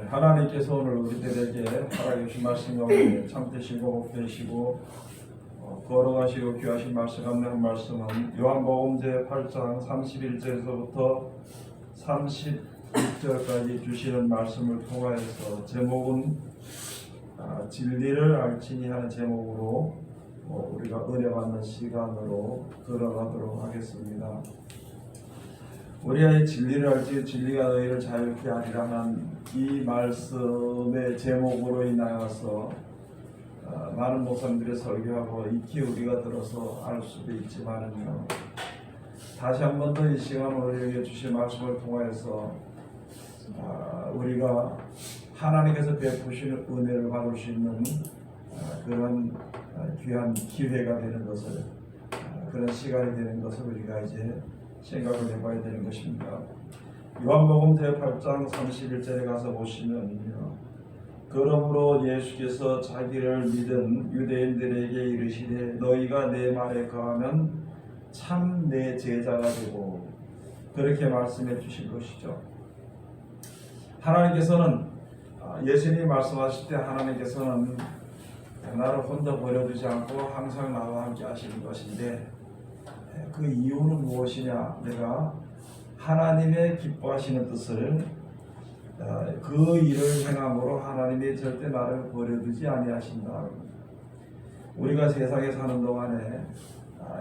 하나님께서 오늘 우리들에게 허락해 주신 말씀 가운데 참되시고 복되시고 걸어가시고 귀하신 말씀 감사한 말씀은 요한복음 제8장 31절에서부터 31절까지 주시는 말씀을 통하여서 제목은 진리를 알지니 하는 제목으로 우리가 은혜 받는 시간으로 들어가도록 하겠습니다. 우리가 이 진리를 알지 진리가 너희를 자유케 하리라는 이 말씀의 제목으로 인하여서 많은 목사님들이 설교하고 익히 우리가 들어서 알 수도 있지만은요, 다시 한 번 더 이 시간 우리에게 주신 말씀을 통하여서 우리가 하나님께서 베푸시는 은혜를 받을 수 있는 그런 귀한 기회가 되는 것을, 그런 시간이 되는 것을 우리가 이제 생각을 해봐야 되는 것입니다. 요한복음 제8장 31절에 가서 보시면요, 그러므로 예수께서 자기를 믿은 유대인들에게 이르시되 너희가 내 말에 거하면 참 내 제자가 되고, 그렇게 말씀해 주신 것이죠. 하나님께서는 예수님이 말씀하실 때 하나님께서는 나를 혼자 버려두지 않고 항상 나와 함께 하시는 것인데, 그 이유는 무엇이냐? 내가 하나님의 기뻐하시는 뜻을 그 일을 행함으로 하나님이 절대 나를 버려두지 아니하신다. 우리가 세상에 사는 동안에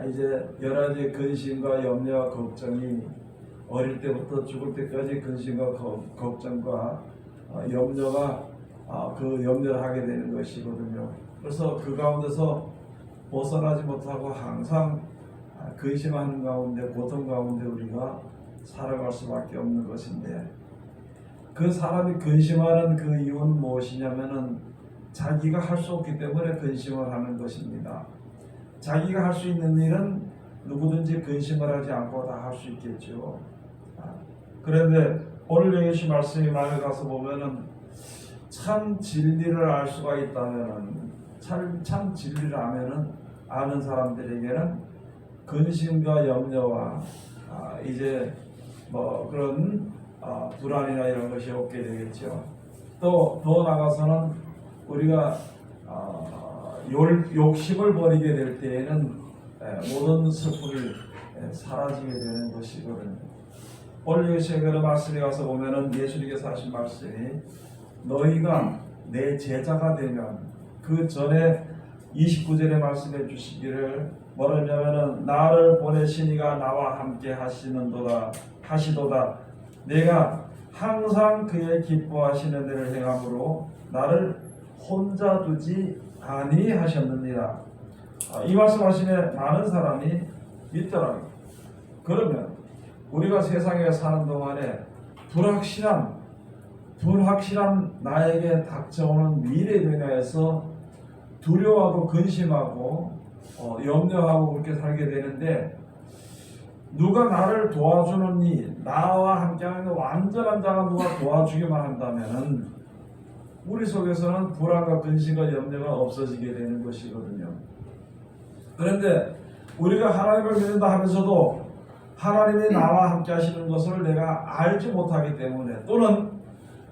이제 여러 가지 근심과 염려와 걱정이 어릴 때부터 죽을 때까지 근심과 걱정과 염려가 그 염려를 하게 되는 것이거든요. 그래서 그 가운데서 벗어나지 못하고 항상 근심하는 가운데, 고통 가운데 우리가 살아갈 수밖에 없는 것인데, 그 사람이 근심하는 그 이유는 무엇이냐면은 자기가 할 수 없기 때문에 근심을 하는 것입니다. 자기가 할 수 있는 일은 누구든지 근심을 하지 않고 다 할 수 있겠죠. 그런데 오늘 여기 말씀이 말에 가서 보면은 참 진리를 알 수가 있다면은, 참 진리를 아는 사람들에게는 근심과 염려와 이제 뭐 그런 불안이나 이런 것이 없게 되겠죠. 또 더 나가서는 우리가 욕심을 버리게 될 때에는 모든 슬픔이 사라지게 되는 것이거든요. 오늘 예수님의 말씀에 가서 보면은 예수님께서 하신 말씀이 너희가 내 제자가 되면, 그 전에 29절에 말씀해 주시기를 뭐냐면은 나를 보내신 이가 나와 함께 하시도다. 내가 항상 그의 기뻐하시는 일을 행함으로 나를 혼자 두지 아니하셨느니라. 이 말씀하시면 많은 사람이 믿더라고요. 그러면 우리가 세상에 사는 동안에 불확실한 나에게 닥쳐오는 미래에 대해서 두려워하고 근심하고 염려하고 그렇게 살게 되는데, 누가 나를 도와주는 이, 나와 함께하는 완전한 자가 누가 도와주기만 한다면 우리 속에서는 불안과 근심과 염려가 없어지게 되는 것이거든요. 그런데 우리가 하나님을 믿는다 하면서도 하나님이 나와 함께 하시는 것을 내가 알지 못하기 때문에, 또는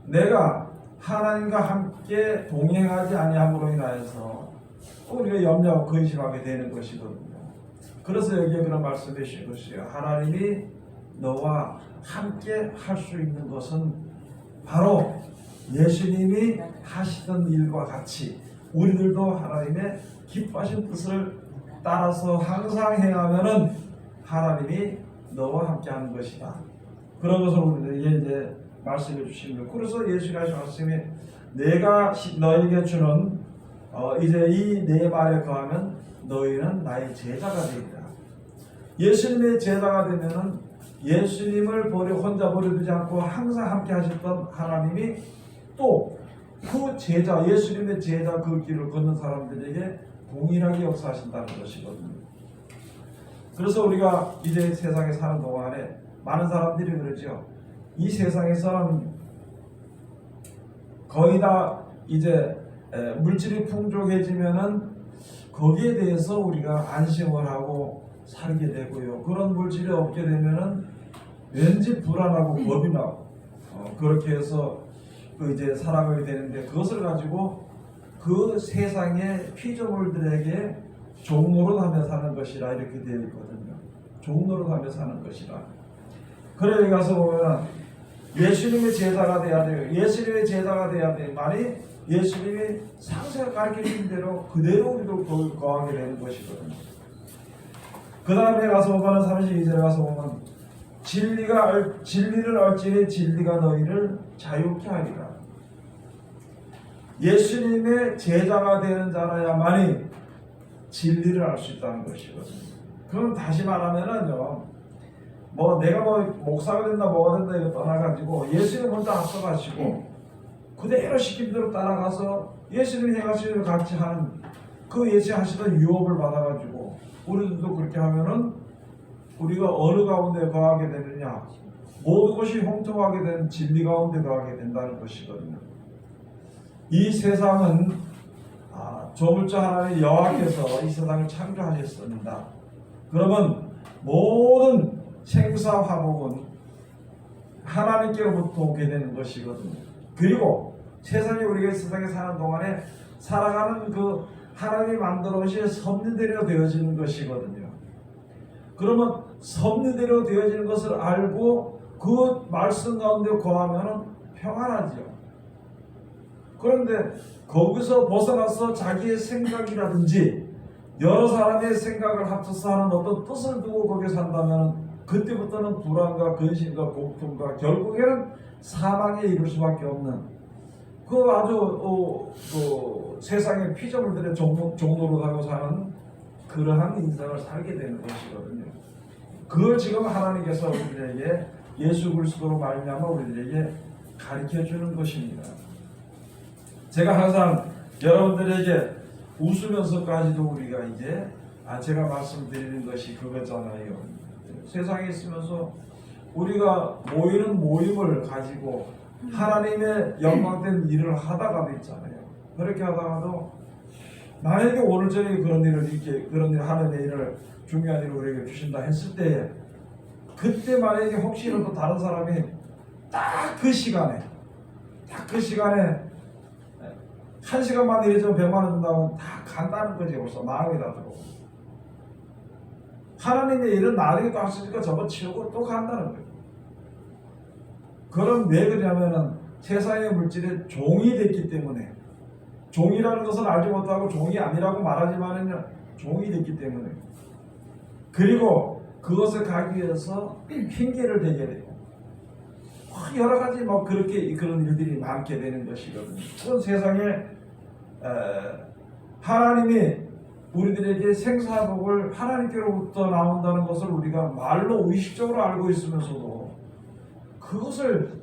내가 하나님과 함께 동행하지 아니함으로 인하여서 우리가 염려하고 근심하게 되는 것이거든요. 그래서 여기에 그런 말씀해 주신 것이에요. 하나님이 너와 함께 할 수 있는 것은 바로 예수님이 하시던 일과 같이 우리들도 하나님의 기뻐하신 뜻을 따라서 항상 행하면은 하나님이 너와 함께 하는 것이다. 그런 것을 우리들에게 이제 말씀해 주신 거예요. 그래서 예수님이 하신 말씀이 내가 너에게 주는 이제 이 내 말에 거하면 너희는 나의 제자가 되리라. 예수님의 제자가 되면은 예수님을 혼자 버려두지 않고 항상 함께 하셨던 하나님이 또 그 제자, 예수님의 제자 그 길을 걷는 사람들에게 동일하게 역사하신다는 것이거든요. 그래서 우리가 이제 세상에 사는 동안에 많은 사람들이 그러죠. 이 세상에서는 거의 다 이제 물질이 풍족해지면은 거기에 대해서 우리가 안심을 하고 살게 되고요. 그런 물질이 없게 되면은 왠지 불안하고 겁이 나고 그렇게 해서 그 이제 살아가게 되는데 그것을 가지고 그 세상의 피조물들에게 종노릇하며 사는 것이라 이렇게 되어 있거든요. 종노릇하며 사는 것이라. 그래 여기 가서 보면 예수님의 제자가 돼야 돼요. 예수님의 제자가 돼야 돼요. 만약 예수님이 상세히 가르치신 대로 그대로 우리도 거하게 되는 것이거든요. 그 다음에 가서 보면 32절에 가서 보면 진리를 알지니 진리가 너희를 자유케 하리라. 예수님의 제자가 되는 자라야만이 진리를 알 수 있다는 것이거든요. 그럼 다시 말하면은요, 내가 목사가 된다 뭐가 된다 이거 떠나가지고 예수님 먼저 앞서가시고 그대로 시킨 대로 따라가서 예수님이 해가시는 대로 같이 하는 그 예수 하시던 유업을 받아가지고 우리들도 그렇게 하면은 우리가 어느 가운데 거하게 되느냐, 모든 것이 형통하게 되는 진리 가운데 거하게 된다는 것이거든요. 이 세상은 조물주 하나님 여호와께서 이 세상을 창조하셨습니다. 그러면 모든 생사 화복은 하나님께로부터 오게 되는 것이거든요. 그리고 세상에 우리가 세상에 사는 동안에 살아가는 그 하나님이 만들어 오신 섭리대로 되어지는 것이거든요. 그러면 섭리대로 되어지는 것을 알고 그 말씀 가운데 거하면 평안하지요. 그런데 거기서 벗어나서 자기의 생각이라든지 여러 사람의 생각을 합쳐서 하는 어떤 뜻을 두고 거기에 산다면 그때부터는 불안과 근심과 고통과 결국에는 사망에 이를 수밖에 없는 그 아주 세상의 피조물들의 종노릇하고 사는 그러한 인생을 살게 되는 것이거든요. 그걸 지금 하나님께서 우리에게 예수 그리스도로 말미암아 우리들에게 가르쳐 주는 것입니다. 제가 항상 여러분들에게 웃으면서까지도 우리가 이제 제가 말씀드리는 것이 그거잖아요. 세상에 있으면서 우리가 모이는 모임을 가지고 하나님의 영광된 일을 하다가도 있잖아요. 그렇게 하다가도 만약에 오늘 저녁에 그런 일 하나님의 일을 중요한 일을 우리에게 주신다 했을 때에 그때 만약에 혹시라도 다른 사람이 딱 그 시간에 1시간만 일해주면 100만 원 준다면 다 간다는 거지. 벌써 마음이 다 들어오고 하나님의 일은 나중에 또 하시니까 저거 치우고 또 간다는 거예요. 그럼 왜 그러냐면은 세상의 물질에 종이 됐기 때문에, 종이라는 것은 알지 못하고 종이 아니라고 말하지만은 종이 됐기 때문에, 그리고 그것을 가기 위해서 핑계를 대게 되고 여러 가지 그렇게 그런 일들이 많게 되는 것이거든요. 그건 세상에 하나님이 우리들에게 생사복을 하나님께로부터 나온다는 것을 우리가 말로 의식적으로 알고 있으면서도 그것을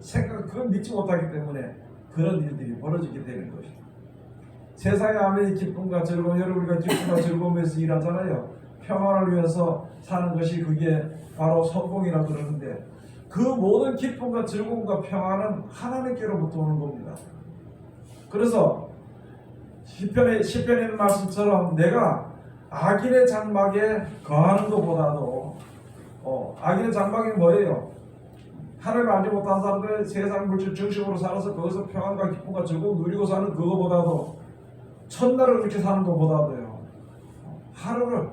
그걸 믿지 못하기 때문에 그런 일들이 벌어지게 되는 것입니다. 세상에 아무리 기쁨과 즐거움, 여러분 우리가 기쁨과 즐거움에서 일하잖아요. 평안을 위해서 사는 것이 그게 바로 성공이라 그러는데 그 모든 기쁨과 즐거움과 평안은 하나님께로부터 오는 겁니다. 그래서 시편에 있는 말씀처럼 내가 악인의 장막에 거하는 것보다도 악인의 장막이 뭐예요? 하나님 알지 못한 사람들 세상 물질 중심으로 살아서 거기서 평안과 기쁨과 즐거움 누리고 사는 그거보다도 첫날을 그렇게 사는 것보다도요, 하루를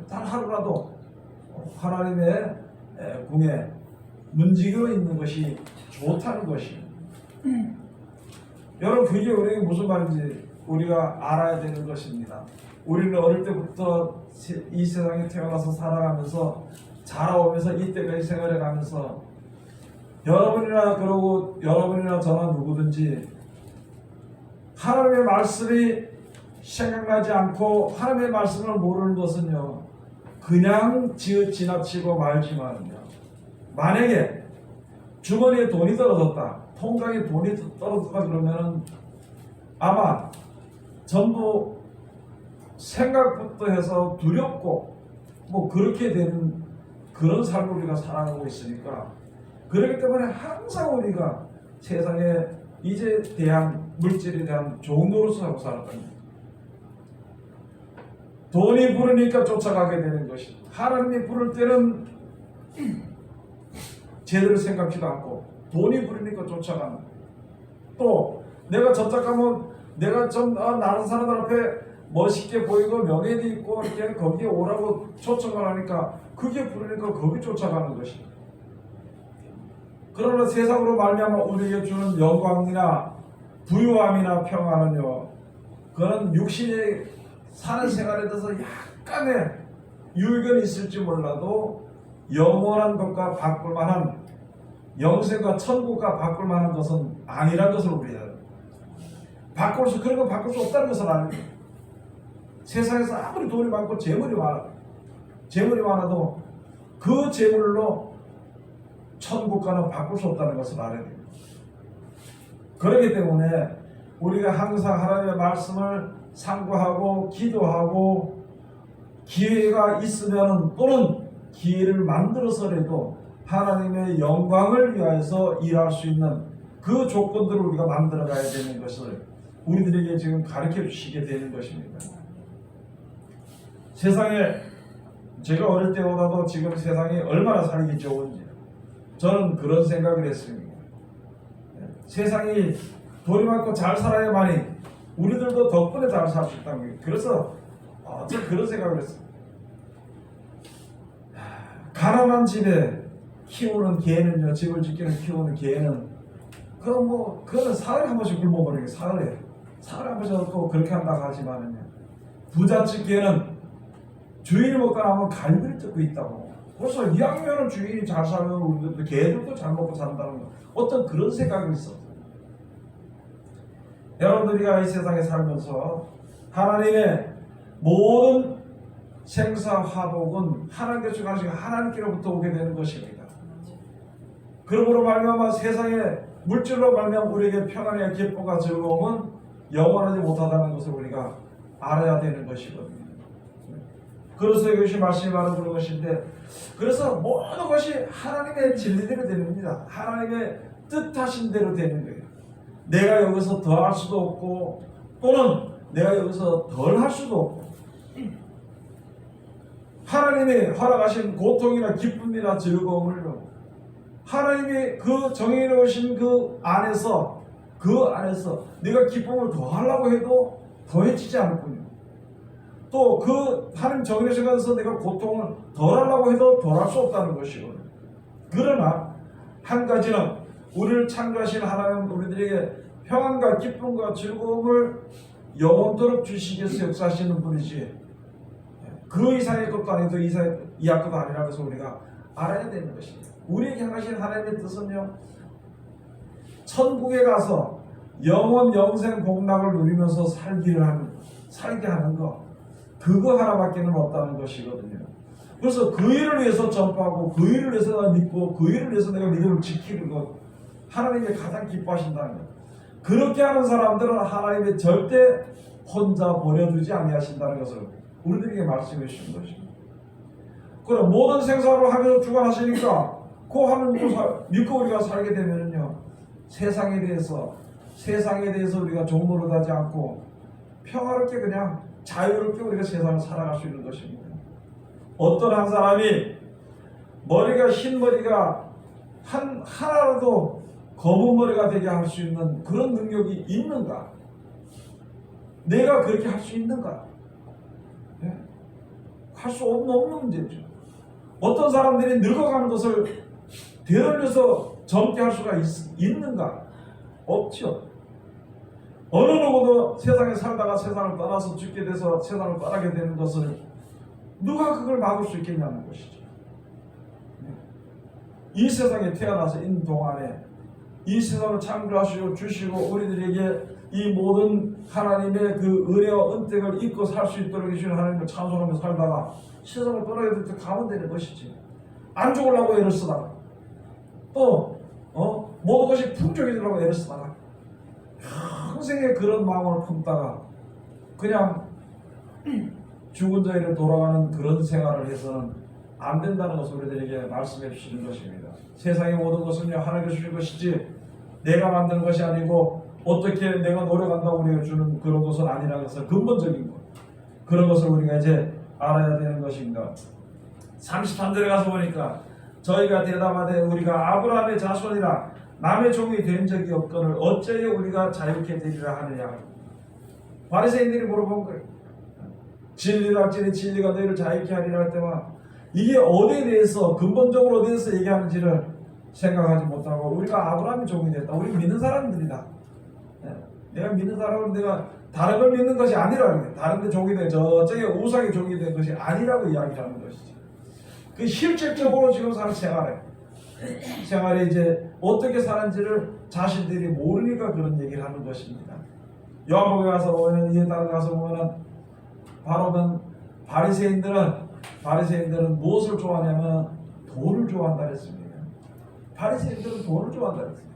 단 하루라도 하나님의 궁에 문지기로 있는 것이 좋다는 것이에요. 여러분 그게 우리에게 무슨 말인지 우리가 알아야 되는 것입니다. 우리는 어릴 때부터 이 세상에 태어나서 살아가면서 자라오면서 이때까지 생활해가면서 여러분이나 저나 누구든지 하나님의 말씀이 생각나지 않고 하나님의 말씀을 모르는 것은요, 그냥 지나치고 말지만요, 만약에 주머니에 돈이 떨어졌다, 통장에 돈이 떨어졌다 그러면은 아마 전부 생각부터 해서 두렵고 그렇게 되는 그런 삶을 우리가 살아가고 있으니까, 그렇기 때문에 항상 우리가 세상에 이제 대한 물질에 대한 좋은 노릇을 하고 살았답니다. 돈이 부르니까 쫓아가게 되는 것이, 하나님이 부를 때는 제대로 생각지도 않고 돈이 부르니까 쫓아가는 거예요. 또 내가 저쪽 가면 내가 좀 다른 사람들 앞에 멋있게 보이고 명예도 있고 이렇게 거기에 오라고 초청을 하니까 그게 부르니까 거기 쫓아가는 것이. 그러나 세상으로 말미암아 우리에게 주는 영광이나 부유함이나 평안은요, 그는 육신이 사는 생활에 대해서 약간의 유익은 있을지 몰라도 영원한 것과 바꿀 만한, 영생과 천국과 바꿀 만한 것은 아니라는 것을 우리가 바꿀 수, 그런 거 바꿀 수 없다는 것을 아는 거예요. 세상에서 아무리 돈이 많고 재물이 많아도 그 재물로 천국과는 바꿀 수 없다는 것을 알아야 돼요. 그렇기 때문에 우리가 항상 하나님의 말씀을 상고하고 기도하고 기회가 있으면 또는 기회를 만들어서라도 하나님의 영광을 위하여서 일할 수 있는 그 조건들을 우리가 만들어 가야 되는 것을 우리들에게 지금 가르쳐 주시게 되는 것입니다. 세상에, 제가 어릴 때보다도 지금 세상이 얼마나 살기 좋은지 저는 그런 생각을 했습니다. 세상이 돈이 많고 잘 살아야만이 우리들도 덕분에 잘 살 수 있다는 거예요. 그래서 저 그런 생각을 했어요. 가난한 집에 키우는 개는요, 집을 지키는 키우는 개는 그거는 사흘에 한 번씩 굶어버리게, 사흘에 한 번씩 또 그렇게 한다고 하지만은요, 부잣집 개는 주인이 먹다 나면 갈비를 뜯고 있다고. 그래서 이왕이면 주인이 잘 살면 우리들도 개들도 잘 먹고 산다는 거, 어떤 그런 생각이 있었어요. 여러분들이 이 세상에 살면서 하나님의 모든 생사화복은 하나님께서 주시고 하나님께로부터 오게 되는 것입니다. 그러므로 말미암아 세상의 물질로 말미암아 우리에게 평안과 기쁨과 즐거움은 영원하지 못하다는 것을 우리가 알아야 되는 것이거든요. 그래서 이것이 말씀이 바로 그런 것인데, 그래서 모든 것이 하나님의 진리대로 됩니다. 하나님의 뜻하신 대로 되는 거예요. 내가 여기서 더 할 수도 없고 또는 내가 여기서 덜 할 수도 없고, 하나님이 허락하신 고통이나 기쁨이나 즐거움을 하나님이 그 정해놓으신 그 안에서 내가 기쁨을 더 하려고 해도 더해지지 않을군요. 또 그 하나님 정해놓으신 것에서 내가 고통을 덜 하려고 해도 덜 할 수 없다는 것이거든요. 그러나 한 가지는 우리를 창조하신 하나님은 우리들에게 평안과 기쁨과 즐거움을 영원토록 주시기 위해서 역사하시는 분이지, 그 이상의 것도 아니고 이하 것도 아니라는 것을 우리가 알아야 되는 것입니다. 우리에게 향하신 하나님의 뜻은요, 천국에 가서 영원 영생 복락을 누리면서 살게 하는 것, 그거 하나밖에는 없다는 것이거든요. 그래서 그 일을 위해서 전파하고 그 일을 위해서 내가 믿고 그 일을 위해서 내가 믿음을 지키는 것, 하나님이 가장 기뻐하신다는 것. 그렇게 하는 사람들은 하나님이 절대 혼자 버려두지 아니하신다는 것을 우리들에게 말씀해 주신 것입니다. 그럼 모든 생사를 하면서 주관하시니까 그 하나님을 믿고 우리가 살게 되면요, 세상에 대해서 우리가 종노릇하지 않고 평화롭게 그냥 자유롭게 우리가 세상을 살아갈 수 있는 것입니다. 어떤 한 사람이 머리가 흰 머리가 하나라도 검은 머리가 되게 할 수 있는 그런 능력이 있는가? 내가 그렇게 할 수 있는가? 네? 할 수 없는 문제죠. 어떤 사람들이 늙어가는 것을 되돌려서 젊게 할 수가 있는가? 없죠. 어느 누구도 세상에 살다가 세상을 떠나서 죽게 돼서 세상을 떠나게 되는 것을 누가 그걸 막을 수 있겠냐는 것이죠. 이 세상에 태어나서 있는 동안에 이 세상을 창조하시고 주시고 우리들에게 이 모든 하나님의 그 은혜와 은택을 잊고 살 수 있도록 해주시는 하나님을 찬송하며 살다가 세상을 떠나게 될 때 가면 되는 것이지. 안 죽으려고 애를 쓰다가 또 모든 것이 풍족해지려고 애를 쓰다가 평생에 그런 마음을 품다가 그냥 죽은 자리로 돌아가는 그런 생활을 해서는 안 된다는 것을 우리들에게 말씀해 주시는 것입니다. 세상의 모든 것은요, 하나님께서 주신 것이지 내가 만드는 것이 아니고 어떻게 내가 노력한다고 우리가 주는 그런 것은 아니라는 것을, 근본적인 것, 그런 것을 우리가 이제 알아야 되는 것입니다. 33절에 가서 보니까 저희가 대답하되 우리가 아브라함의 자손이라 남의 종이 된 적이 없거늘 어찌하여 우리가 자유케 되리라 하느냐. 바리새인들이 물어본 거예요. 진리랄지니 진리가 너희를 자유케 하리라 할 때만 이게 어디에 대해서 근본적으로 어디에서 얘기하는지를 생각하지 못하고 우리가 아브라함의 종이 됐다. 우리 믿는 사람들이다. 내가 믿는 사람은 내가 다른 걸 믿는 것이 아니라는 거예요. 다른 데 종이 된 저쪽에 우상의 종이 된 것이 아니라고 이야기하는 것이죠. 그 실질적으로 지금 사는 생활에 이제 어떻게 사는지를 자신들이 모르니까 그런 얘기를 하는 것입니다. 요한복음에 가서 보면 이에 따라 가서 보면은 바로는 바리새인들은 무엇을 좋아하냐면 돈을 좋아한다 했습니다. 바리새인들은 돈을 좋아한다 했습니다.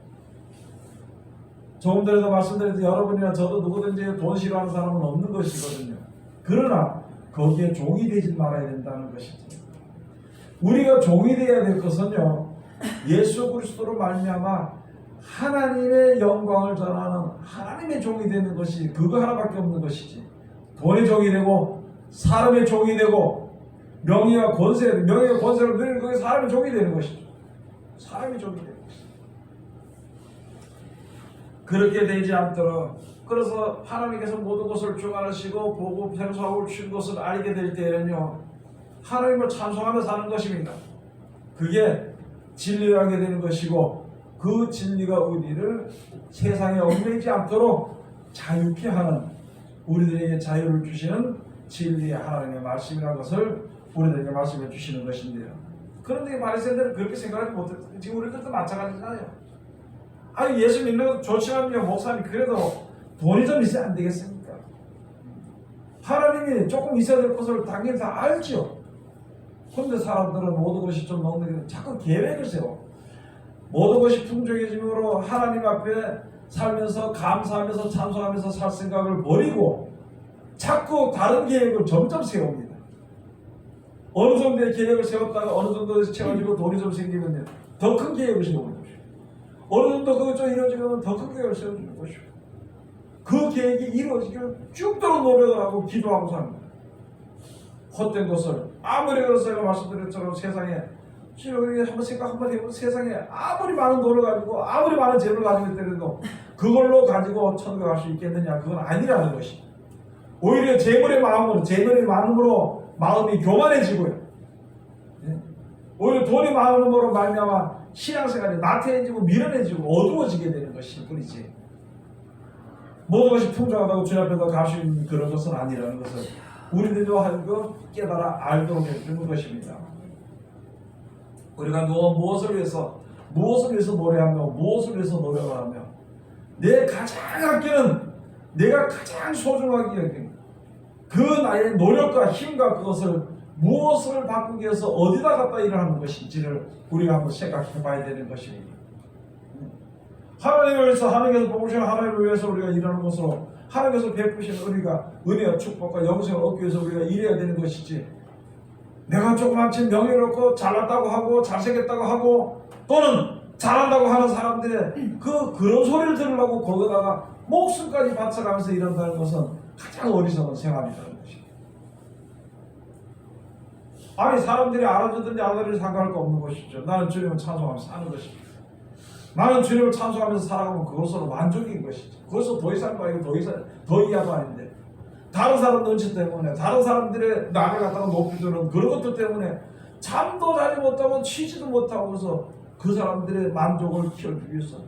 조금 전에도 말씀드렸듯이 여러분이나 저도 누구든지 돈 싫어하는 사람은 없는 것이거든요. 그러나 거기에 종이 되지 말아야 된다는 것이죠. 우리가 종이 되어야 될 것은요, 예수 그리스도로 말미암아 하나님의 영광을 전하는 하나님의 종이 되는 것이 그거 하나밖에 없는 것이지. 돈의 종이 되고 사람의 종이 되고 명예와 권세를 누리는 그게 사람의 종이 되는 것이죠. 사람의 종이 되는 것이죠. 그렇게 되지 않도록, 그래서 하나님께서 모든 것을 주관하시고 보고 평소하고 주신 것을 알게 될 때에는요, 하나님을 찬송하며 사는 것입니다. 그게 진리를 하게 되는 것이고, 그 진리가 우리를 세상에 얽매이지 않도록 자유케 하는, 우리들에게 자유를 주시는 진리의 하나님의 말씀이라는 것을 우리들에게 말씀해 주시는 것인데요. 그런데 바리새인들은 그렇게 생각하지 못했어요. 지금 우리들도 마찬가지잖아요. 아니, 예수 믿는 것도 좋지만요, 목사님 그래도 돈이 좀 있어야 안 되겠습니까? 하나님이 조금 있어야 될 것을 당연히 다 알죠. 그런데 사람들은 모든 것이 좀 먹는 게 자꾸 계획을 세워. 모든 것이 풍족해짐으로 하나님 앞에 살면서 감사하면서 찬송하면서 살 생각을 버리고 자꾸 다른 계획을 점점 세웁니다. 어느 정도의 계획을 세웠다가 어느 정도에서 채워지고 돈이 좀 생기면 더 큰 계획을 세우는 것이고, 어느 정도 그것 좀 이루어지면 더 큰 계획을 세워주는 것이고, 그 계획이 이루어지기를 죽도록 노력을 하고 기도하고 사는 거예요. 헛된 것을 아무리 그래서 제가 말씀드린 것처럼 세상에 우리 한번 생각 한번 해보면 세상에 아무리 많은 돈을 가지고 아무리 많은 재물을 가지고 있더라도 그걸로 가지고 천국에 갈 수 있겠느냐, 그건 아니라는 것이. 오히려 재물의 많음으로 마음이 교만해지고요. 오히려 돈이 많음으로 말미암아 신앙생활이 나태해지고 미련해지고 어두워지게 되는 것일 뿐이지, 모든 것이 풍족하다고 주님 앞에서 갈 수 있는 그런 것은 아니라는 것을 우리들도 하여금 깨달아 알도록 해주는 것입니다. 우리가 무엇을 위해서 노래하며 무엇을 위해서 노력을 하며 내 가장 아끼는, 내가 가장 소중하게 여기는 그 나의 노력과 힘과 그것을 무엇을 바꾸기 위해서 어디다 갖다 일을 하는 것인지를 우리가 한번 생각해 봐야 되는 것입니다. 하나님을 위해서, 하나님께서 뽑으신 하나님을 위해서 우리가 일하는 것으로 하나님께서 베푸신 은혜와 축복과 영생을 얻기 위해서 우리가 일해야 되는 것이지, 내가 조그맣지 명예롭고 잘났다고 하고 잘생겼다고 하고 또는 잘한다고 하는 사람들의 그런 소리를 들으려고 거기다가 목숨까지 바쳐가면서 일한다는 것은 가장 어리석은 생활이라는 것입니다. 아니, 사람들이 알아주든지 안 알아주든지 상관할 거 없는 것이죠. 나는 주님을 찬송하면서 사는 것입니다. 나는 주님을 찬송하면서 살아가면 그것으로 만족인 것이죠. 그것은 더 이상도 아니고 더 이하도 아닌데, 다른 사람 눈치 때문에, 다른 사람들의 남을 갖다가 높이 두는 그런 것들 때문에 잠도 자지 못하고 쉬지도 못하고 해서 그 사람들의 만족을 키워주기 위해서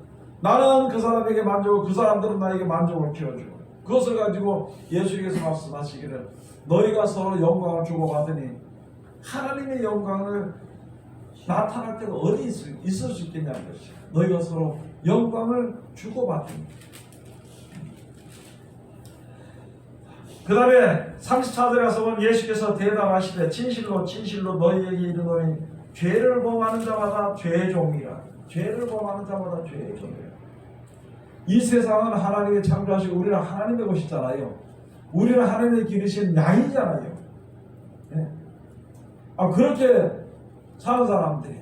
나는 그 사람에게 만족을, 그 사람들은 나에게 만족을 키워주고, 그것을 가지고 예수님께서 말씀하시기를 너희가 서로 영광을 주고받으니 하나님의 영광을 나타날 때가 어디 있을 수 있겠냐는 것이죠. 너희가 서로 영광을 주고받으니. 그 다음에 34절에 가서 보면 예수께서 대답하시되 진실로 진실로 너희에게 이르노니 죄를 범하는 자마다 죄의 종이라. 죄를 범하는 자마다 죄의 종이라. 이 세상은 하나님이 창조하시고 우리는 하나님의 것이잖아요. 우리는 하나님의 기르신 양이잖아요. 네. 그렇게 사는 사람들이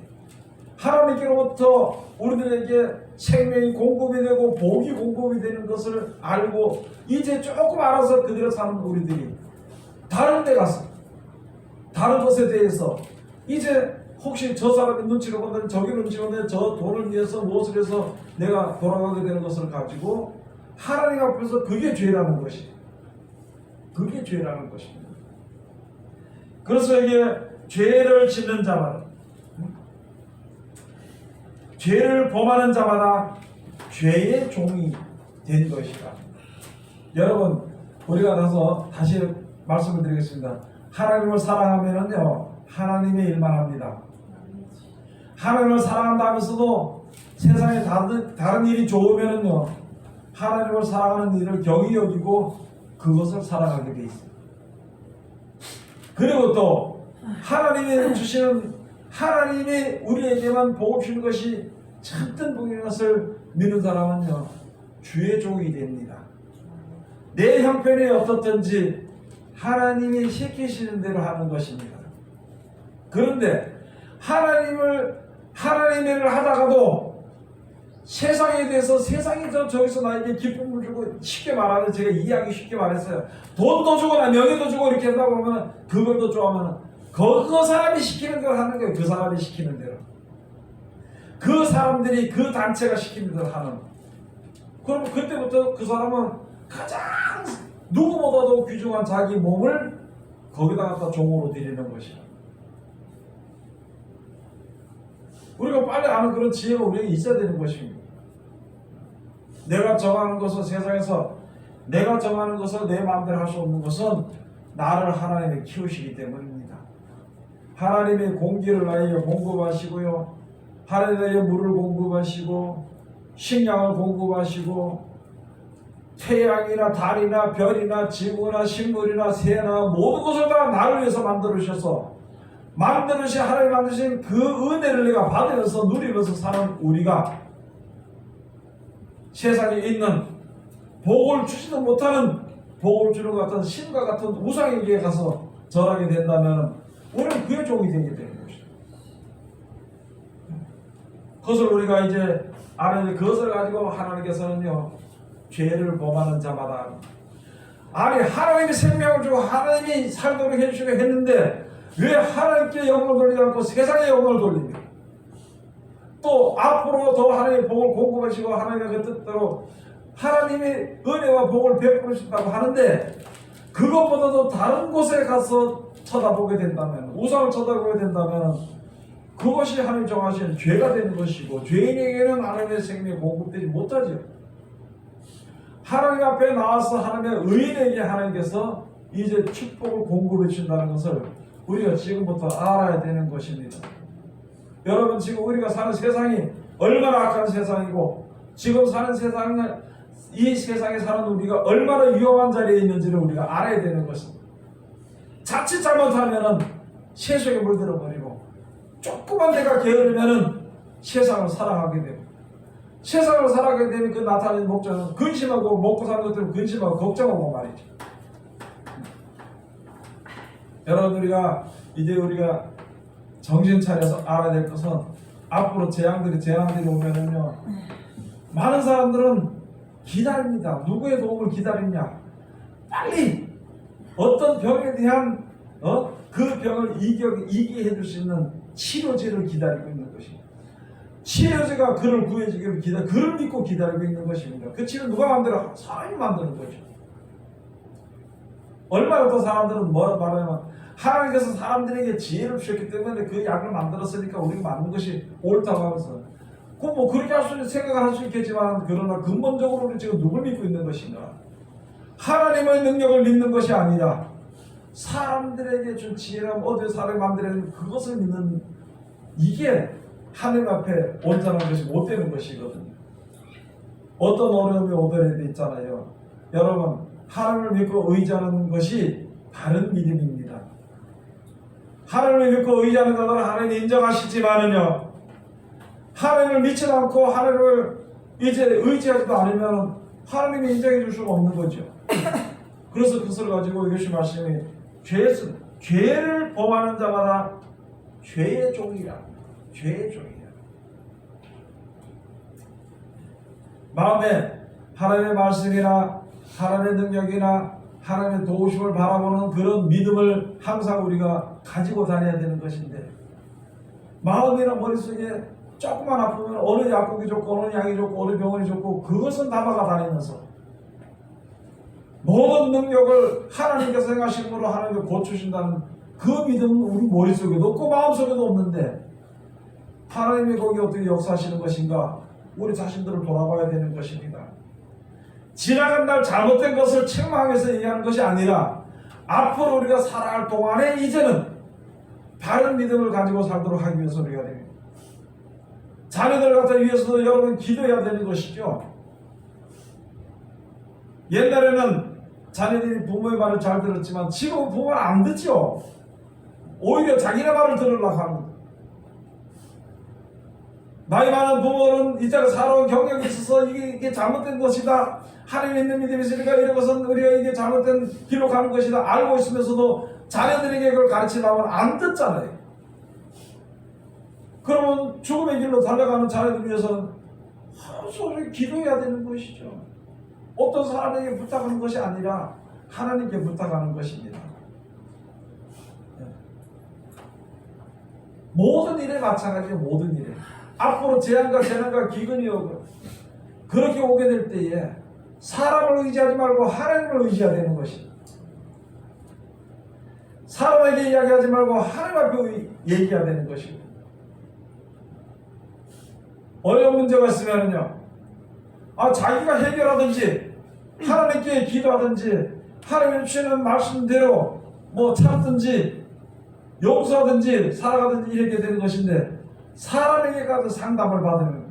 하나님께로부터 우리들에게 생명이 공급이 되고 복이 공급이 되는 것을 알고 이제 조금 알아서 그대로 사는 우리들이 다른 데 가서 다른 것에 대해서 이제 혹시 저 사람이 눈치가 본다면 저기 눈치가 본다면 저 돈을 위해서 무엇을 해서 내가 돌아가게 되는 것을 가지고 하나님 앞에서 그게 죄라는 것이, 그게 죄라는 것입니다. 그래서 이게 죄를 짓는 자마다, 죄를 범하는 자마다 죄의 종이 된 것이다. 여러분, 우리가 가서 다시 말씀을 드리겠습니다. 하나님을 사랑하면은요, 하나님의 일만 합니다. 하나님을 사랑한다 하면서도 세상에 다른 일이 좋으면은요, 하나님을 사랑하는 일을 경히 여기고 그것을 사랑하게 돼 있어요. 그리고 또 하나님이 주시는, 하나님이 우리에게만 복을 주는 것이 참된 복인 것을 믿는 사람은요, 주의 종이 됩니다. 내 형편이 어떻든지 하나님이 시키시는 대로 하는 것입니다. 그런데 하나님의 일을 하다가도 세상에 대해서, 세상이 저기서 나에게 기쁨을 주고, 쉽게 말하면 제가 이해하기 쉽게 말했어요. 돈도 주거나 명예도 주고 이렇게 한다고 하면, 그걸 더 좋아하면 그 사람이 시키는 대로 하는 거예요. 그 사람이 시키는 대로. 그 사람들이, 그 단체가 시키는 대로 하는. 그럼 그때부터 그 사람은 가장 누구보다도 귀중한 자기 몸을 거기다 갖다 종으로 드리는 것이야. 우리가 빨리 아는 그런 지혜가 우리에게 있어야 되는 것입니다. 내가 정하는 것은, 세상에서 내가 정하는 것을 내 마음대로 할 수 없는 것은 나를 하나님이 키우시기 때문입니다. 하나님이 공기를 나에게 공급하시고요, 하늘의 물을 공급하시고, 식량을 공급하시고, 태양이나 달이나 별이나 지구나 식물이나 새나 모든 것을 다 나를 위해서 만들으셔서, 만드신, 하나님 만드신 그 은혜를 내가 받으면서 누리면서 사는 우리가 세상에 있는 복을 주지도 못하는, 복을 주는 것 같은 신과 같은 우상에게 가서 절하게 된다면 우리는 그의 종이 되게 되는 것이죠. 그것을 우리가 이제 아는, 그것을 가지고 하나님께서는요, 죄를 범하는 자마다, 아니 하나님이 생명을 주고 하나님이 살도록 해주시고 했는데 왜 하나님께 영광을 돌리지 않고 세상에 영광을 돌립니까? 또 앞으로 더 하나님의 복을 공급하시고 하나님의 그 뜻대로 하나님의 은혜와 복을 베풀으신다고 하는데, 그것보다도 다른 곳에 가서 쳐다보게 된다면, 우상을 쳐다보게 된다면 그것이 하나님 정하신 죄가 되는 것이고, 죄인에게는 하나님의 생명이 공급되지 못하죠. 하나님 앞에 나와서 하나님의 의인에게 하나님께서 이제 축복을 공급해 주신다는 것을 우리가 지금부터 알아야 되는 것입니다. 여러분, 지금 우리가 사는 세상이 얼마나 악한 세상이고, 지금 사는 세상을, 이 세상에 사는 우리가 얼마나 위험한 자리에 있는지를 우리가 알아야 되는 것입니다. 자칫 잘못하면은 세속에 물들어 버리고, 조금만 내가 게으르면은 세상을 사랑하게 되고, 세상을 살아가게 되면 그 나타나는 목적은 근심하고, 먹고 사는 것 때문에 근심하고 걱정하고 말이죠. 여러분, 우리가 정신 차려서 알아야 될 것은, 앞으로 재앙들이 오면은요, 많은 사람들은 기다립니다. 누구의 도움을 기다리냐? 빨리 어떤 병에 대한 그 병을 이기게 해줄 수 있는 치료제를 기다리고 있는 것입니다. 치료제가 그를 구해주기를 그를 믿고 기다리고 있는 것입니다. 그 치료 누가 만들어? 사람이 만드는 거죠. 얼마나 더 사람들은 뭐라 말하면, 하나님께서 사람들에게 지혜를 주셨기 때문에 그 약을 만들었으니까 우리가 맞는 것이 옳다고 하면서, 그렇게 생각을 할 수 있겠지만, 그러나 근본적으로 우리 지금 누굴 믿고 있는 것인가? 하나님의 능력을 믿는 것이 아니라 사람들에게 준 지혜랑 어디 사람이 만들어낸 그것을 믿는, 이게 하나님 앞에 온전한 것이 못 되는 것이거든요. 어떤 어려움이 오더라도 있잖아요. 여러분, 하나님을 믿고 의지하는 것이 바른 믿음입니다. 하나님을 믿고 의지하는 것은 하나님이 인정하시지만은요, 하나님을 믿지 않고 하나님을 이제 의지하지도 않으면 하나님이 인정해 줄 수가 없는 거죠. 그래서 그것을 가지고 예수 말씀이 죄를 범하는 자마다 죄의 종이라. 죄의 종이라. 마음에 하나님의 말씀이나 하나님의 능력이나 하나님의 도우심을 바라보는 그런 믿음을 항상 우리가 가지고 다녀야 되는 것인데, 마음이나 머릿속에 조금만 아프면 어느 약국이 좋고 어느 약이 좋고 어느 병원이 좋고 그것은 담아가 다니면서 모든 능력을 하나님께서 행하신 거로 하나님께 고쳐주신다는 그 믿음은 우리 머릿속에도 없고 마음속에도 없는데 하나님이 거기 어떻게 역사하시는 것인가? 우리 자신들을 돌아봐야 되는 것입니다. 지나간 날 잘못된 것을 책망해서 얘기하는 것이 아니라 앞으로 우리가 살아갈 동안에 이제는 바른 믿음을 가지고 살도록 하기 위해서 우리가 됩니다. 자녀들 같은 위해서도 여러분 기도해야 되는 것이죠. 옛날에는 자녀들이 부모의 말을 잘 들었지만 지금은 부모를 안 듣죠. 오히려 자기네 말을 들으려고 합니다. 나이 많은 부모는 이제가 살아온 경력이 있어서 이게 잘못된 것이다. 하나님 있는 믿음이 있으니까 이런 것은 우리가 이게 잘못된 길로 가는 것이다. 알고 있으면서도 자녀들에게 그걸 가르치려면 안 듣잖아요. 그러면 죽음의 길로 달려가는 자녀들 위해서는 하루 종일 기도해야 되는 것이죠. 어떤 사람에게 부탁하는 것이 아니라 하나님께 부탁하는 것입니다. 모든 일에 마찬가지예요. 모든 일에. 앞으로 재앙과 재난과 기근이 오고 그렇게 오게 될 때에 사람을 의지하지 말고 하나님을 의지해야 되는 것입니다. 사람에게 이야기하지 말고 하나님 앞에 얘기해야 되는 것입니다. 어려운 문제가 있으면요, 자기가 해결하든지 하나님께 기도하든지 하나님 주시는 말씀대로 참든지 용서하든지 살아가든지 이렇게 되는 것인데 사람에게 가서 상담을 받으면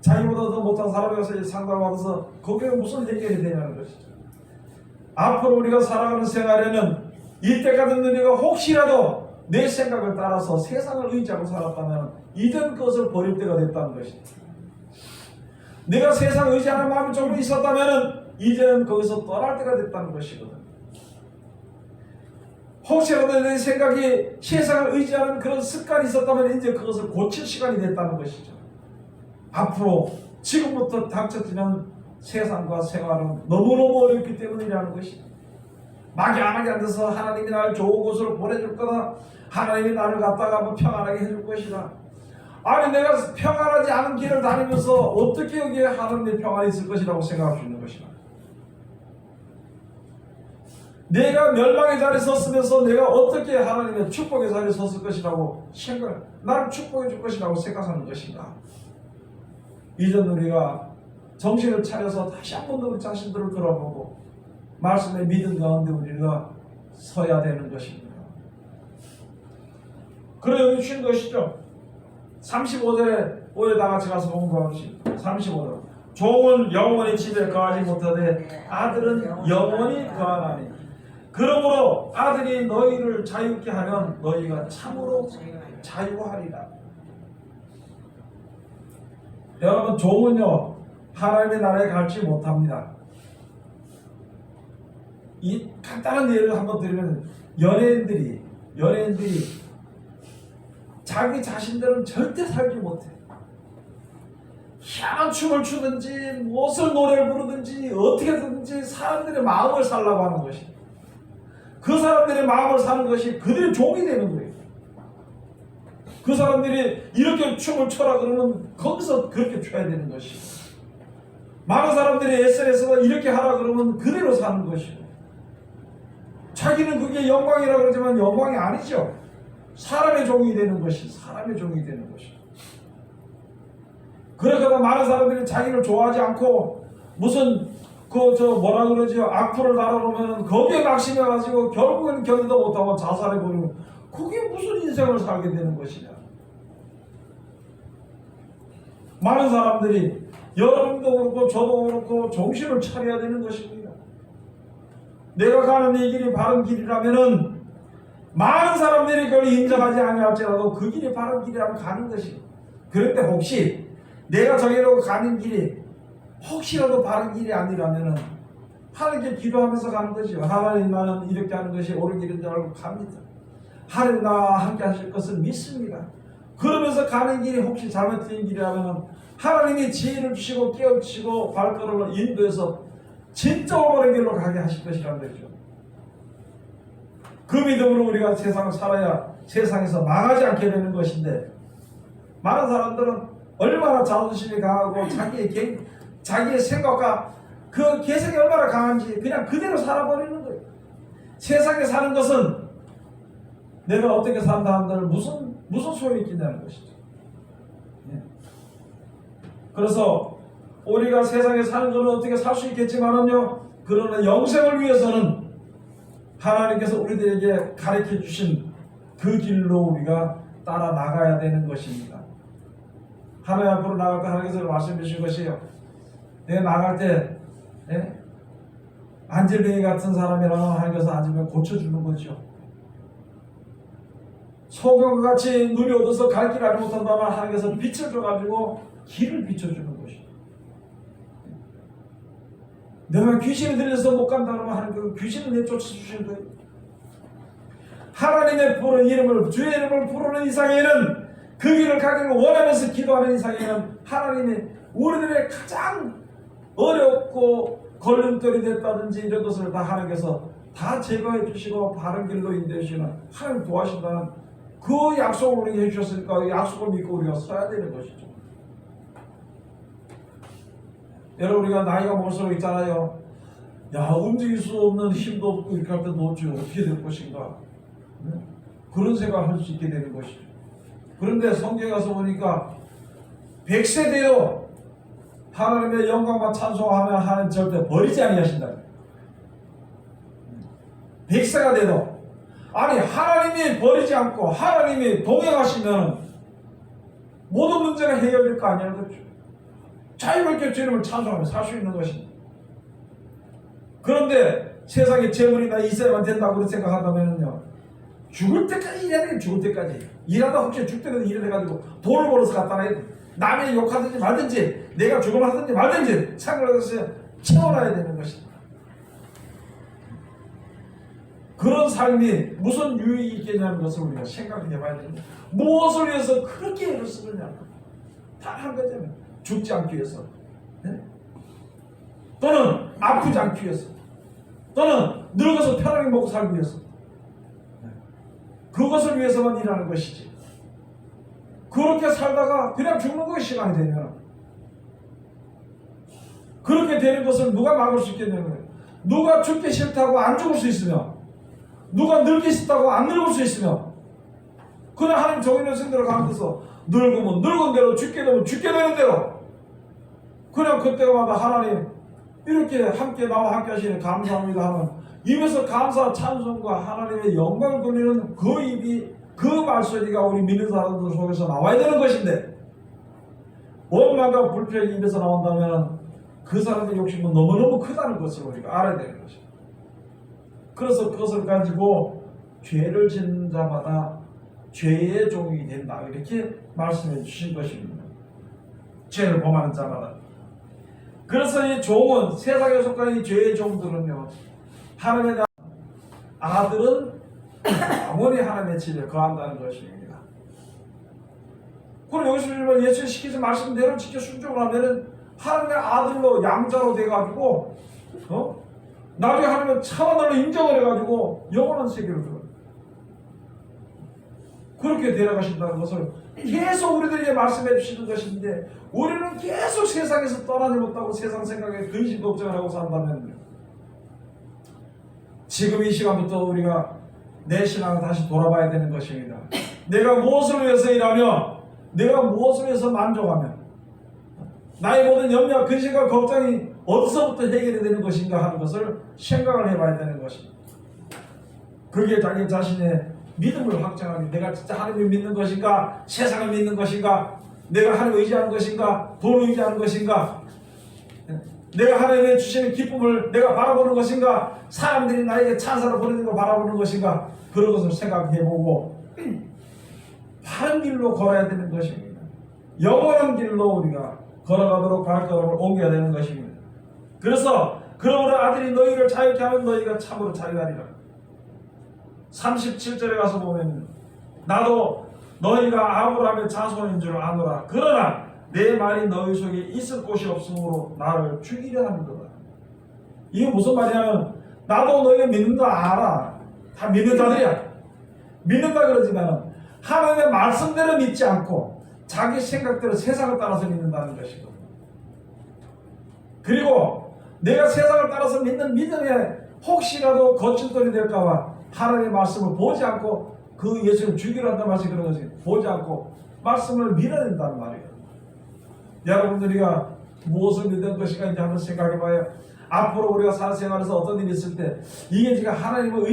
자기보다 더 못한 사람에 가서 상담을 받아서 거기에 무슨 해결이 되냐는 것이죠. 앞으로 우리가 살아가는 생활에는 이때까지 우리가 혹시라도 내 생각을 따라서 세상을 의지하고 살았다면 이전 것을 버릴 때가 됐다는 것입니다. 내가 세상을 의지하는 마음이 조금 있었다면 이제는 거기서 떠날 때가 됐다는 것이거든. 혹시라도 내 생각이 세상을 의지하는 그런 습관이 있었다면 이제 그것을 고칠 시간이 됐다는 것이죠. 앞으로 지금부터 닥쳐지는 세상과 생활은 너무너무 어렵기 때문이라는 것이죠. 막연하게 앉아서 하나님이 나를 좋은 곳으로 보내줄 거다. 하나님이 나를 갖다가 평안하게 해줄 것이다. 아니 내가 평안하지 않은 길을 다니면서 어떻게 여기에 하나님의 평안이 있을 것이라고 생각할 수 있는 것이다. 내가 멸망의 자리에 섰으면서 내가 어떻게 하나님의 축복의 자리에 섰을 것이라고 나를 축복해 줄 것이라고 생각하는 것인가. 이전 우리가 정신을 차려서 다시 한 번 더 우리 자신들을 돌아보고 말씀의 믿음 가운데 우리가 서야 되는 것입니다. 그래 여기 주신 것이죠. 35절에 오늘 다 같이 가서 공부하시 35절. 종은 영원히 집에 거하지 못하되 아들은 영원히 거하나니 그러므로 아들이 너희를 자유케 하면 너희가 참으로 자유하리라. 여러분 종은요 하나님의 나라에 갈지 못합니다. 이 간단한 예를 한번 드리면 연예인들이 자기 자신들은 절대 살지 못해. 희한한 춤을 추든지 무엇을 노래를 부르든지 어떻게든지 사람들의 마음을 살라고 하는 것이 그 사람들의 마음을 사는 것이 그들의 종이 되는 거예요. 그 사람들이 이렇게 춤을 춰라 그러면 거기서 그렇게 춰야 되는 것이고 많은 사람들이 SNS가 이렇게 하라 그러면 그대로 사는 것이고 자기는 그게 영광이라고 그러지만 영광이 아니죠. 사람의 종이 되는 것이 사람의 종이 되는 것이. 그러다가 많은 사람들이 자기를 좋아하지 않고 무슨 뭐라 그러죠? 악플을 달아놓으면 거기에 낙심해가지고 결국은 견디도 못하고 자살해버리고 그게 무슨 인생을 살게 되는 것이냐. 많은 사람들이 여러분도 그렇고 저도 그렇고 정신을 차려야 되는 것입니다. 내가 가는 이 길이 바른 길이라면은 많은 사람들이 그걸 인정하지 아니할지라도 그 길이 바른 길이라면 가는 것이. 그런데 혹시 내가 저기로 가는 길이 혹시라도 바른 길이 아니라면은 하나님께 기도하면서 가는 것이요. 하나님 나는 이렇게 하는 것이 옳은 길인 줄 알고 갑니다. 하나님 나와 함께 하실 것을 믿습니다. 그러면서 가는 길이 혹시 잘못된 길이라면 하나님이 지혜를 주시고 깨우치고 발걸음을 인도해서 진짜 올바른 길로 가게 하실 것이라는 거죠. 그 믿음으로 우리가 세상을 살아야 세상에서 망하지 않게 되는 것인데, 많은 사람들은 얼마나 자존심이 강하고 자기의 생각과 그 개성이 얼마나 강한지 그냥 그대로 살아버리는 거예요. 세상에 사는 것은 내가 어떻게 산다 한들 무슨 소용이 있겠냐는 것이죠. 그래서 우리가 세상에 사는 것은 어떻게 살 수 있겠지만은요, 그러나 영생을 위해서는 하나님께서 우리들에게 가르쳐 주신 그 길로 우리가 따라 나가야 되는 것입니다. 하나님 앞으로 나갈 때 하나님께서 말씀해 주신 것이에요. 내가 나갈 때 안질뱅이 같은 사람이라면 하나님께서 안질뱅이 고쳐주는 거죠. 소경과 같이 눈이 어두워서 갈 길을 알지 못한다면 하나님께서 빛을 줘가지고 길을 비춰주는 것이죠. 내가 귀신이 들려서 못 간다 그러면 하나님께서 귀신을 내쫓아주시는 거예요. 하나님의 부르는 이름을, 주의 이름을 부르는 이상에는, 그 길을 가기를 원하면서 기도하는 이상에는 하나님이 우리들의 가장 어렵고 걸림돌이 됐다든지 이런 것을 다 하나님께서 다 제거해 주시고 바른 길로 인도해 주시는, 하나님 도와신다는 그 약속을 우리에게 해주셨으니까 그 약속을 믿고 우리가 서야 되는 것이죠. 여러분, 우리가 나이가 먹을수록 있잖아요. 야, 움직일 수 없는 힘도 없고 이렇게 할 때 도대체 어떻게 될 것인가, 그런 생각을 할 수 있게 되는 것이죠. 그런데 성경에 가서 보니까 100세 되어 하나님의 영광만 찬송하면 하나님 절대 버리지 아니하신다. 100세가 돼도, 아니 하나님이 버리지 않고 하나님이 동행하시면 모든 문제가 해결될 거 아니냐는 거죠. 자유롭게 주님을 찬송하며 살 수 있는 것입니다. 그런데 세상에 재물이나 있어야만 된다고 그렇게 생각한다면요, 죽을 때까지 일해야 돼요. 죽을 때까지 일하다 혹시 죽더라도 일해가지고 돈을 벌어서 갖다 놔야 돼. 남의 욕하든지 말든지 내가 죽음을 하든지 말든지 상관없이 채워놔야 되는 것입니다. 그런 삶이 무슨 유익이 있겠냐는 것을 우리가 생각해 봐야 됩니다. 무엇을 위해서 그렇게 애를 쓰느냐, 다 한 거잖아요. 죽지 않기 위해서, 또는 아프지 않기 위해서, 또는 늙어서 편하게 먹고 살기 위해서, 그것을 위해서만 일하는 것이지. 그렇게 살다가 그냥 죽는 것이 시간이 되면, 그렇게 되는 것을 누가 막을 수 있겠냐는 거예요. 누가 죽기 싫다고 안 죽을 수 있으며, 누가 늙기 싫다고 안 늙을 수 있으며, 그냥 하나님 정해놓은 생대로 가는 데서 늙으면 늙은 대로, 죽게 되면 죽게 되는 대로, 그냥 그때마다 하나님 이렇게 함께 나와 함께 하시니 감사합니다 하면 입에서 감사 찬송과 하나님의 영광을 돌리는 그 입이, 그 말소리가 우리 믿는 사람들 속에서 나와야 되는 것인데, 원망과 불평이 입에서 나온다면 그 사람의 욕심은 너무너무 크다는 것을 우리가 알아야 되는 것입니다. 그래서 그것을 가지고 죄를 짓는 자마다 죄의 종이 된다, 이렇게 말씀해 주신 것입니다. 죄를 범하는 자마다. 그래서 이 종은, 세상에 속한 이 죄의 종들은요, 하나님의 아들은 영원히 하나님의 집에 거한다는 것입니다. 그럼 여기서 보면 예수님 시키신 말씀대로 지켜 순종을 하면은 하나님의 아들로, 양자로 돼가지고, 나중에 하나님의 차원으로 인정을 해가지고 영원한 세계로 들어가요. 그렇게 데려가신다는 것을 계속 우리들에게 말씀해 주시는 것인데, 우리는 계속 세상에서 떠나지 못하고 세상 생각에 근심 걱정을 하고 산다면, 지금 이 시간부터 우리가 내 신앙을 다시 돌아봐야 되는 것입니다. 내가 무엇을 위해서 일하며, 내가 무엇을 위해서 만족하며, 나의 모든 염려와 근심과 걱정이 어디서부터 해결이 되는 것인가 하는 것을 생각을 해봐야 되는 것입니다. 그게 자기 자신의 믿음을 확정하니, 내가 진짜 하나님을 믿는 것인가, 세상을 믿는 것인가, 내가 하나님을 의지하는 것인가, 돈을 의지하는 것인가, 내가 하나님의 주시는 기쁨을 내가 바라보는 것인가, 사람들이 나에게 찬사를 보내는 걸 바라보는 것인가, 그런 것을 생각해보고 바른 길로 걸어야 되는 것입니다. 영원한 길로 우리가 걸어가도록 발걸음을 옮겨야 되는 것입니다. 그래서 그러므로 아들이 너희를 자유케 하면 너희가 참으로 자유하리라. 37절에 가서 보면, 나도 너희가 아브라함의 자손인 줄 아노라. 그러나 내 말이 너희 속에 있을 곳이 없으므로 나를 죽이려 하는도다. 이게 무슨 말이냐면, 나도 너희가 믿는 거 알아. 다 믿는 자들이야. 믿는다 그러지만 하나님의 말씀대로 믿지 않고 자기 생각대로 세상을 따라서 믿는다는 것이고, 그리고 내가 세상을 따라서 믿는 믿음에 혹시라도 거짓돈이 될까봐 하나님의 말씀을 보지 않고 그 예수를 죽이려 한다는 말이 그런 거지. 보지 않고 말씀을 믿어야 된다는 말이에요. 여러분들이가 무엇을 믿는 것인가 이제 한번 생각해 봐요. 앞으로 우리가 사생활에서 어떤 일이 있을 때 이게 지금 하나님을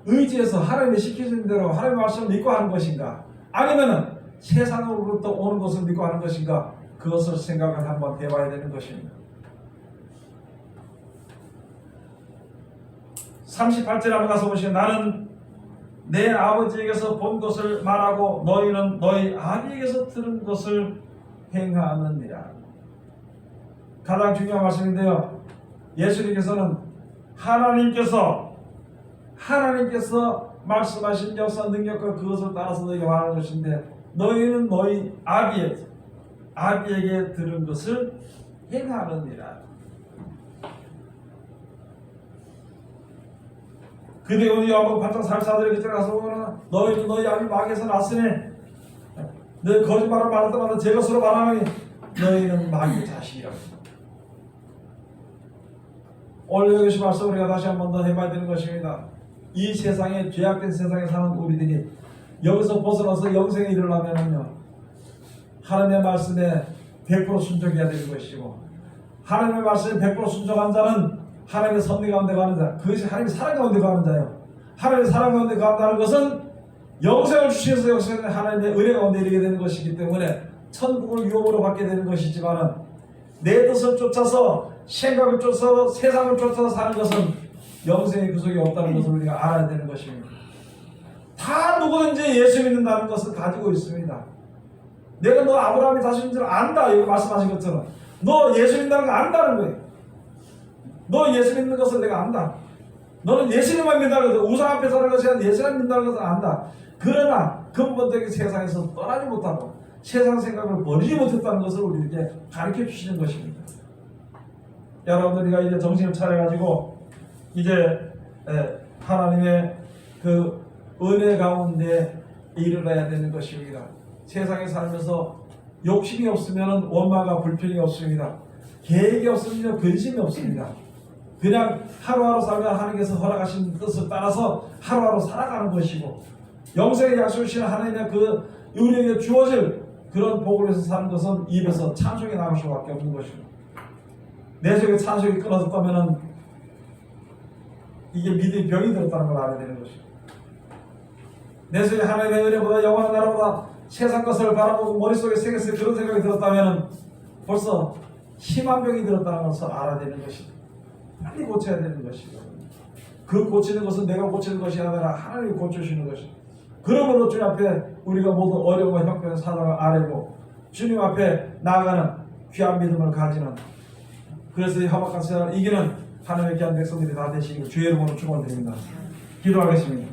의지해서 하나님이 시키신 대로 하나님의 말씀을 믿고 하는 것인가, 아니면은 세상으로부터 오는 것을 믿고 하는 것인가, 그것을 생각을 한번 해봐야 되는 것입니다. 38절 한번 가서 보시면, 나는 내 아버지에게서 본 것을 말하고 너희는 너희 아비에게서 들은 것을 행하느니라. 가장 중요한 말씀인데요, 예수님께서는 하나님께서 말씀하신 역사 능력과 그것을 따라서 너희가 말하는 것인데, 너희는 너희 아비에게 들은 것을 행하느니라. 그때 우리 요한복음 8장 44절에 그때 가서 보면, 너희는 너희 아비 마귀에서 났으니 너희 거짓말을 말할 때마다 제 것으로 말하노니 너희는 마귀 자식이라고. 오늘 여기서 말씀 우리가 다시 한 번 더 해봐야 되는 것입니다. 이 세상에, 죄악된 세상에 사는 우리들이 여기서 벗어나서 영생에 이르려면요, 하나님의 말씀에 100% 순종해야 되는 것이고, 하나님의 말씀에 100% 순종한 자는 하나님의 섭리 가운데 가는 자, 그것이 하나님의 사랑 가운데 가는 자예요. 하나님의 사랑 가운데 간다는 것은 영생을 주시면서 영생은 하나님의 은혜 가운데 이르게 되는 것이기 때문에 천국을 유업으로 받게 되는 것이지만은, 내 뜻을 쫓아서 생각을 쫓아서 세상을 쫓아서 사는 것은 영생의 구속이 없다는 것을 우리가 알아야 되는 것입니다. 다 누구든지 예수 믿는다는 것을 가지고 있습니다. 내가 너 아브라함이 다스린 줄 안다, 여기 말씀하신 것처럼 너 예수 믿는다는 거 안다는 거예요. 너 예수 믿는 것을 내가 안다. 너는 예수님만 믿는다는 것을, 우상 앞에 서는 것이 아니라 예수님 믿는다는 것을 안다. 그러나 근본적인 세상에서 떠나지 못하고 세상 생각을 버리지 못했다는 것을 우리에게 가르쳐 주시는 것입니다. 여러분들이가 이제 정신을 차려가지고 이제 하나님의 그 은혜 가운데 이르러야 되는 것입니다. 세상에 살면서 욕심이 없으면 원망과 불평이 없습니다. 계획이 없으면 근심이 없습니다. 그냥 하루하루 살면 하나님께서 허락하신 뜻을 따라서 하루하루 살아가는 것이고, 영생의 약속을 주시는 하나님의 그 우리에게 주어질 그런 복을 위해서 사는 것은 입에서 찬송이 나올 수밖에 없는 것입니다. 내 속에 찬송이 끊어졌다면 이게 믿음의 병이 들었다는 걸 알아야 되는 것입니다. 내 속에 하나님의 은혜보다 영원한 나라보다 세상 것을 바라보고 머릿속에 새겼을 그런 생각이 들었다면 벌써 심한 병이 들었다는 것을 알아야 되는 것입니다. 빨리 고쳐야 되는 것이고, 그 고치는 것은 내가 고치는 것이 아니라 하나님이 고쳐주시는 것입니다. 그러므로 주님 앞에 우리가 모든 어려움과 형편의 사정을 아뢰고 주님 앞에 나아가는 귀한 믿음을 가지는, 그래서 이 험악한 세상을 이기는 하나님의 귀한 백성들이 다 되시기를 주의 이름으로 축원드립니다. 기도하겠습니다.